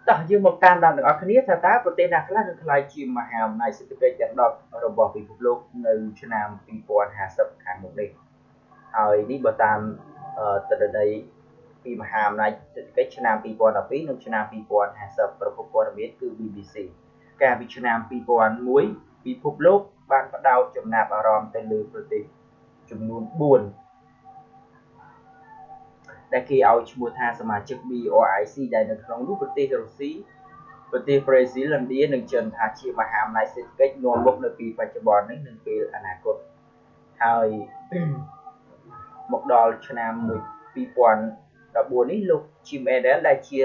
តោះយើងមកតាមដានទាំងអស់គ្នាថាតើប្រទេសណាខ្លះនឹងក្លាយជាមហាអំណាចសេដ្ឋកិច្ចទាំង10របស់ពិភពលោកនៅឆ្នាំ2050ខាងមុខនេះហើយនេះបើតាមទិន្នន័យពីមហាអំណាចសេដ្ឋកិច្ចឆ្នាំ2012និងឆ្នាំ2050ប្រភពព័ត៌មានគឺ BBC កាលពីឆ្នាំ2001ពិភពលោកបានផ្ដោតចំណាប់អារម្មណ៍ទៅលើប្រទេសចំនួន4ដែលគេឲ្យឈ្មោះថាសមាជិក BRIC ដែលនៅក្នុងនោះប្រទេសរុស្ស៊ីប្រទេសប្រេស៊ីលឥណ្ឌានិងចិនថាជាមហាអំណាចសេដ្ឋកិច្ចនាំមុខនៅពេលបច្ចុប្បន្ននេះនិងពេលអនាគតហើយមកដល់ឆ្នាំ2014នេះលោក Jim Edel ដែលជា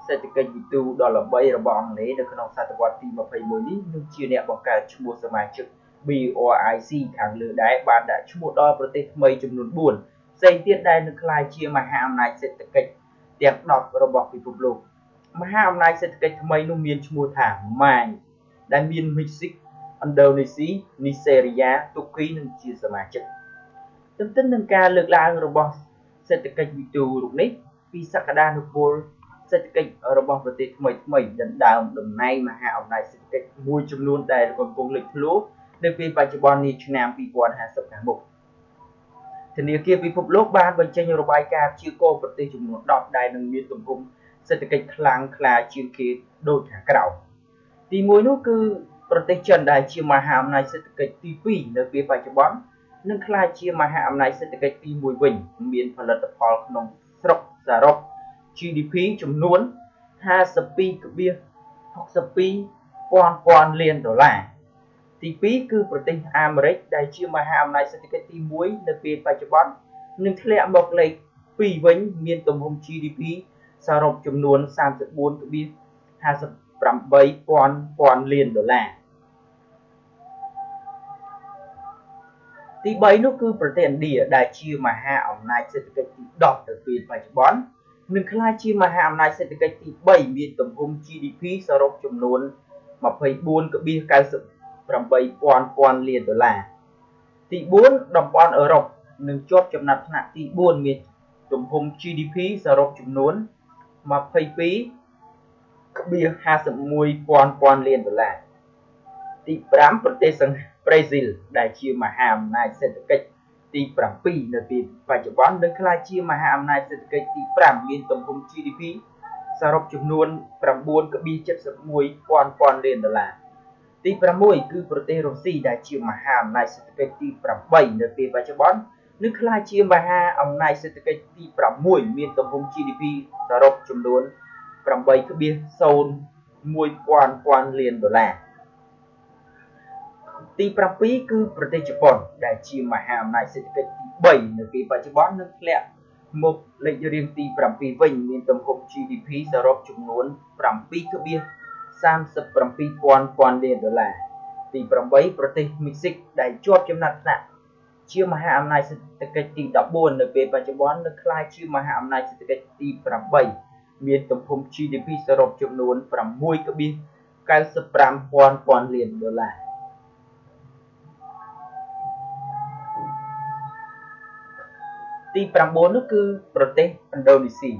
សេដ្ឋកិច្ចវិទូដ៏ល្បីរបស់អង់គ្លេសនៅក្នុងសតវត្សទី21នេះនឹងជាអ្នកបង្កើតឈ្មោះសមាជិក BRIC ខាងលើដែរបានដាក់ឈ្មោះដល់ប្រទេសថ្មីចំនួន4ផ្សេងទៀតដែលនឹងក្លាយជាមហាអំណាចសេដ្ឋកិច្ចទាំង10របស់ពិភពលោកមហាអំណាចសេដ្ឋកិច្ចថ្មីនោះមានឈ្មោះថា MAI ដែលមានមិចស៊ីកឥណ្ឌូនេស៊ីនីសេរីយ៉ាទូគីនិងជាសមាជិកទន្ទឹមនឹងការលើកឡើងរបស់សេដ្ឋកិច្ចវិទូរូបនេះពីសក្តានុពលសេដ្ឋកិច្ចរបស់ប្រទេសថ្មីដណ្ដើមតំណែងមហាអំណាចសេដ្ឋកិច្ចមួយចំនួនដែលកំពុងលេចធ្លោនៅពេលបច្ចុប្បន្ននេះឆ្នាំ2050ខាងមុខធនាគារពិភពលោកបានបញ្ចេញរបាយការណ៍ជាគោលប្រទេសចំនួន10ដែលនឹងមានទំហំសេដ្ឋកិច្ចខ្លាំងក្លាជាងគេដូចខាងក្រោមទី1នោះគឺប្រទេសចិនដែលជាមហាអំណាចសេដ្ឋកិច្ចទី2នៅពេលបច្ចុប្បន្ននឹងក្លាយជាមហាអំណាចសេដ្ឋកិច្ចទី1វិញមានផលិតផលក្នុងស្រុកសរុប GDP ចំនួន 52.62 លានដុល្លារទី2គឺប្រទេសអាមេរិកដែលជាមហាអំណាចសេដ្ឋកិច្ចទី1នៅពេលបច្ចុប្បន្ននឹងធ្លាក់មកលេខ2វិញមានទំហំ GDP សរុបចំនួន 34.58 លានដុល្លារទី3នោះគឺប្រទេសឥណ្ឌាដែលជាមហាអំណាចសេដ្ឋកិច្ចទី10នៅពេលបច្ចុប្បន្ននឹងក្លាយជាមហាអំណាចសេដ្ឋកិច្ចទី3មានទំហំ GDP សរុបចំនួន 24.98 លានដុល្លារទី4តំបន់អឺរ៉ុបនឹងជាប់ចំណាត់ថ្នាក់ទី4មានទំហំ GDP សរុបចំនួន 22.51 លានដុល្លារទី5ប្រទេសប្រេស៊ីលដែលជាមហាអំណាចសេដ្ឋកិច្ចទី7នៅពេលបច្ចុប្បន្ននឹងក្លាយជាមហាអំណាចសេដ្ឋកិច្ចទី5មានទំហំ GDP សរុបចំនួន 9.71 លានដុល្លារទី6គឺប្រទេសរុស្ស៊ីដែលជាមហាអំណាចសេដ្ឋកិច្ចទី8នៅពេលបច្ចុប្បន្ននឹងក្លាយជាមហាអំណាចសេដ្ឋកិច្ចទី6មានទំហំ GDP សរុបចំនួន 8.01 លានដុល្លារទី7គឺប្រទេសជប៉ុនដែលជាមហាអំណាចសេដ្ឋកិច្ចទី3នៅពេលបច្ចុប្បន្ននឹងធ្លាក់មកលេខរៀងទី7វិញមានទំហំ GDP សរុបចំនួន 7.37 លានដុល្លារទី8ប្រទេសមិចស៊ីកដែលជាប់ចំណាត់ថ្នាក់ជាមហាអំណាចសេដ្ឋកិច្ចទី14នៅពេលបច្ចុប្បន្ននឹងក្លាយជាមហាអំណាចសេដ្ឋកិច្ចទី8មានទំហំ GDP សរុបចំនួន 6.95 លានដុល្លារទី9នោះគឺប្រទេសឥណ្ឌូនេស៊ី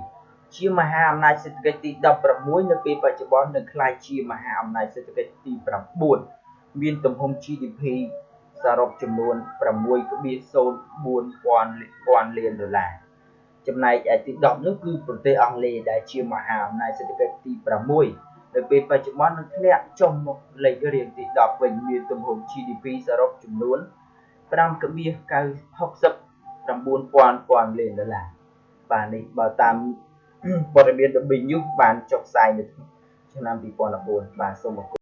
ជាមហាអំណាចសេដ្ឋកិច្ចទី16នៅពេលបច្ចុប្បន្ននឹងក្លាយជាមហាអំណាចសេដ្ឋកិច្ចទី9មានទំហំ GDP សរុបចំនួន 6.04 លានដុល្លារចំណែកឯទី10នោះគឺប្រទេសអង់គ្លេសដែលជាមហាអំណាចសេដ្ឋកិច្ចទី6នៅពេលបច្ចុប្បន្ននឹងធ្លាក់ចុះមកលេខរៀងទី10វិញមានទំហំ GDP សរុបចំនួន 5.69 លានដុល្លារបាទនេះបើតាមព័ត៌មាន The Big News បានចុះផ្សាយនៅឆ្នាំ2014បាទសូមអរគុណ